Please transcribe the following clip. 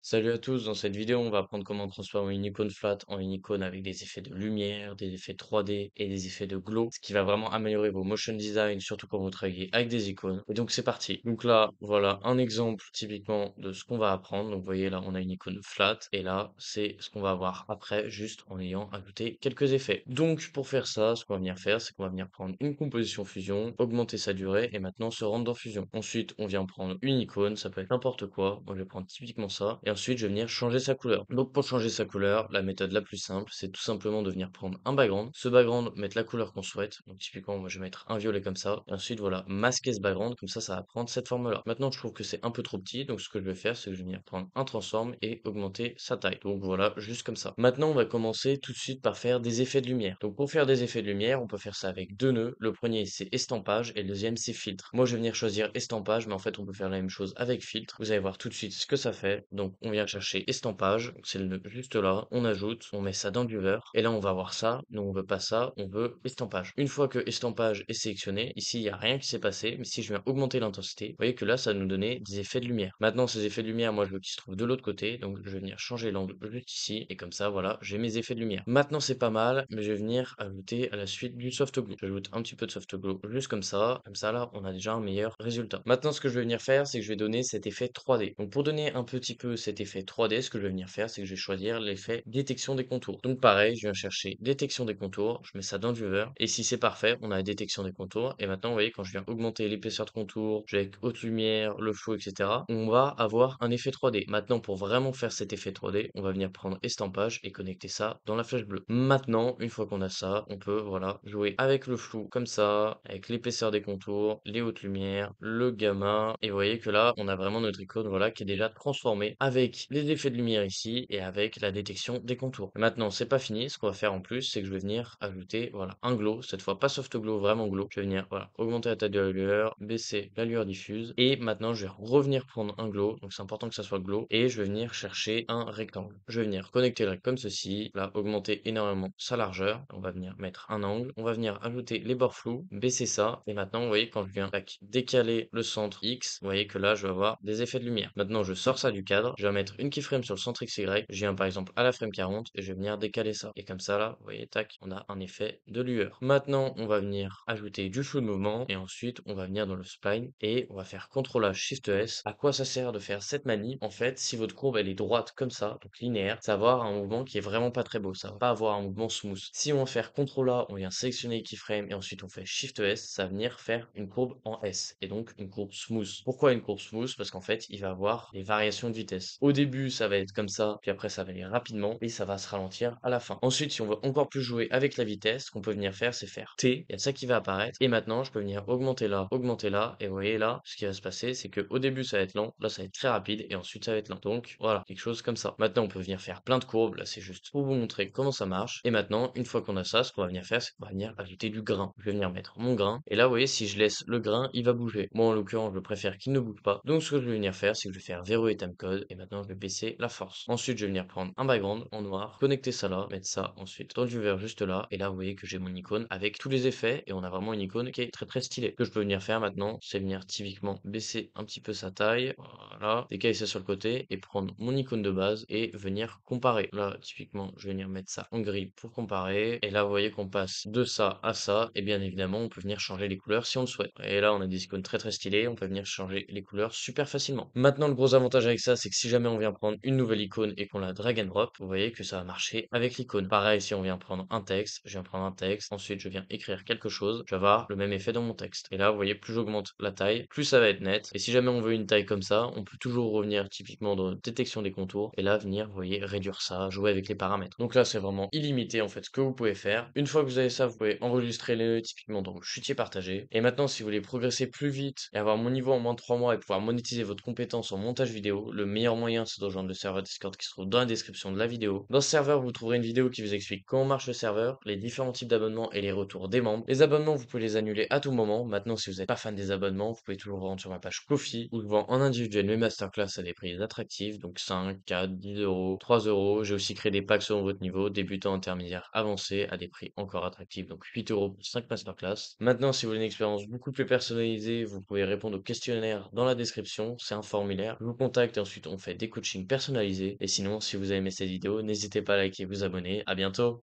Salut à tous, dans cette vidéo on va apprendre comment transformer une icône flat en une icône avec des effets de lumière, des effets 3D et des effets de glow, ce qui va vraiment améliorer vos motion design, surtout quand vous travaillez avec des icônes. Et donc c'est parti. Donc là, voilà un exemple typiquement de ce qu'on va apprendre. Donc vous voyez là, on a une icône flat et là, c'est ce qu'on va avoir après, juste en ayant ajouté quelques effets. Donc pour faire ça, ce qu'on va venir faire, c'est qu'on va venir prendre une composition fusion, augmenter sa durée et maintenant se rendre dans fusion. Ensuite, on vient prendre une icône, ça peut être n'importe quoi. Moi, je vais prendre typiquement ça. Et ensuite, je vais venir changer sa couleur. Donc, pour changer sa couleur, la méthode la plus simple, c'est tout simplement de venir prendre un background. Ce background, mettre la couleur qu'on souhaite. Donc, typiquement, moi, je vais mettre un violet comme ça. Et ensuite, voilà, masquer ce background. Comme ça va prendre cette forme-là. Maintenant, je trouve que c'est un peu trop petit. Donc, ce que je vais faire, c'est que je vais venir prendre un transform et augmenter sa taille. Donc, voilà, juste comme ça. Maintenant, on va commencer tout de suite par faire des effets de lumière. Donc, pour faire des effets de lumière, on peut faire ça avec deux nœuds. Le premier, c'est estampage et le deuxième, c'est filtre. Moi, je vais venir choisir estampage, mais en fait, on peut faire la même chose avec filtre. Vous allez voir tout de suite ce que ça fait. Donc, on vient chercher estampage. Donc, c'est le nœud juste là. On ajoute, on met ça dans du vert. Et là, on va voir ça. Nous, on veut pas ça. On veut estampage. Une fois que estampage est sélectionné, ici, il n'y a rien qui s'est passé. Mais si je viens augmenter l'intensité, vous voyez que là, ça va nous donner des effets de lumière. Maintenant, ces effets de lumière, moi, je veux qu'ils se trouvent de l'autre côté. Donc, je vais venir changer l'angle juste ici. Et comme ça, voilà, j'ai mes effets de lumière. Maintenant, c'est pas mal, mais je vais venir ajouter à la suite du soft glue. J'ajoute un petit peu de soft glue juste comme ça. Comme ça, là, on a déjà un meilleur résultat. Maintenant, ce que je vais venir faire, c'est que je vais donner cet effet 3D. Donc, pour donner un petit peu cet effet 3D, ce que je vais venir faire, c'est que je vais choisir l'effet détection des contours. Donc, pareil, je viens chercher détection des contours. Je mets ça dans du viewer. Et si c'est parfait, on a la détection des contours. Et maintenant, vous voyez, quand je viens augmenter l'épaisseur de contour, avec haute lumière, le flow, etc., on va avoir un effet 3D. Maintenant, pour vraiment faire cet effet 3D, on va venir prendre estampage et connecter ça dans la flèche bleue. Maintenant, une fois qu'on a ça, on peut, voilà, jouer avec le flou comme ça, avec l'épaisseur des contours, les hautes lumières, le gamma. Et vous voyez que là, on a vraiment notre icône, voilà, qui est déjà transformée avec les effets de lumière ici et avec la détection des contours. Maintenant, c'est pas fini. Ce qu'on va faire en plus, c'est que je vais venir ajouter, voilà, un glow. Cette fois, pas soft glow, vraiment glow. Je vais venir, voilà, augmenter la taille de la lueur, baisser la lueur diffuse. Et maintenant, je vais revenir prendre un glow. Donc, c'est important que ça soit glow. Et je vais venir chercher un rectangle. Je vais venir connecter le rectangle comme ceci. Là, augmenter énormément sa largeur. On va venir mettre un angle. On va venir ajouter les bords flous, baisser ça. Et maintenant, vous voyez, quand je viens décaler le centre X, vous voyez que là, je vais avoir des effets de lumière. Maintenant, je sors ça du cadre. Je vais mettre une keyframe sur le centre XY. Je viens par exemple à la frame 40 et je vais venir décaler ça. Et comme ça, là, vous voyez, tac, on a un effet de lueur. Maintenant, on va venir ajouter du flou de mouvement et ensuite, on va venir dans le spline et on va faire CTRL H Shift S. À quoi ça sert de faire cette manip? En fait, si votre courbe elle est droite comme ça, donc linéaire, ça va avoir un mouvement qui est vraiment pas très beau. Ça va pas avoir un mouvement smooth. Si on va faire CTRL A, on vient sélectionner les keyframes et ensuite on fait Shift S, ça va venir faire une courbe en S et donc une courbe smooth. Pourquoi une courbe smooth? Parce qu'en fait, il va avoir des variations de vitesse. Au début, ça va être comme ça, puis après ça va aller rapidement et ça va se ralentir à la fin. Ensuite, si on veut encore plus jouer avec la vitesse, ce qu'on peut venir faire, c'est faire T. Il y a ça qui va apparaître. Et maintenant, je peux venir augmenter là. Et vous voyez là, ce qui va se passer, c'est que au début, ça va être lent. Là, ça va être très rapide. Et ensuite, ça va être lent. Donc, voilà, quelque chose comme ça. Maintenant, on peut venir faire plein de courbes. Là, c'est juste pour vous montrer comment ça marche. Et maintenant, une fois qu'on a ça, ce qu'on va venir faire, c'est qu'on va venir ajouter du grain. Je vais venir mettre mon grain. Et là, vous voyez, si je laisse le grain, il va bouger. Moi, en l'occurrence, je préfère qu'il ne bouge pas. Donc, ce que je vais venir faire, c'est que je vais faire verrouiller timecode. Et maintenant, je vais baisser la force. Ensuite, je vais venir prendre un background en noir, connecter ça là, mettre ça ensuite dans du vert juste là. Et là, vous voyez que j'ai mon icône avec tous les effets. Et on a vraiment une icône qui est très très stylée. Ce que je peux venir faire maintenant, c'est venir typiquement baisser un petit peu sa taille. Voilà. Décaler ça sur le côté et prendre mon icône de base et venir comparer. Là, typiquement, je vais venir mettre ça en gris pour comparer. Et là, vous voyez qu'on passe de ça à ça. Et bien évidemment, on peut venir changer les couleurs si on le souhaite. Et là, on a des icônes très très stylées. On peut venir changer les couleurs super facilement. Maintenant, le gros avantage avec ça, c'est que si jamais on vient prendre une nouvelle icône et qu'on la drag and drop, vous voyez que ça va marcher avec l'icône. Pareil, si on vient prendre un texte, je viens prendre un texte. Ensuite, je viens écrire quelque chose. Je vais avoir le même effet dans mon texte. Et là, vous voyez, plus j'augmente la taille, plus ça va être net. Et si jamais on veut une taille comme ça, on peut toujours revenir typiquement dans détection des contours. Et là, venir, vous voyez, réduire ça, jouer avec les paramètres. Donc là, c'est vraiment illimité en fait ce que vous pouvez faire. Une fois que vous avez ça, vous pouvez enregistrer les typiquement dans le chutier partagé. Et maintenant, si vous voulez progresser plus vite et avoir mon niveau en moins de 3 mois et pouvoir monétiser votre compétence en montage vidéo, le meilleur moyen, c'est de rejoindre le serveur Discord qui se trouve dans la description de la vidéo. Dans ce serveur, vous trouverez une vidéo qui vous explique comment marche le serveur, les différents types d'abonnements et les retours des membres. Les abonnements, vous pouvez les annuler à tout moment. Maintenant, si vous n'êtes pas fan des abonnements, vous pouvez toujours vous rendre sur ma page Ko-fi où je vends en individuel mes masterclass à des prix attractifs, donc 5, 4, 10 euros, 3 euros. J'ai aussi créé des packs selon votre niveau, débutant, intermédiaire, avancé, à des prix encore attractifs, donc 8 euros pour 5 masterclass. Maintenant, si vous voulez une expérience beaucoup plus personnalisée, vous pouvez répondre au questionnaire dans la description. C'est un formulaire. Je vous contacte et ensuite on fait fait des coachings personnalisés. Et sinon, si vous avez aimé cette vidéo, n'hésitez pas à liker et vous abonner. À bientôt!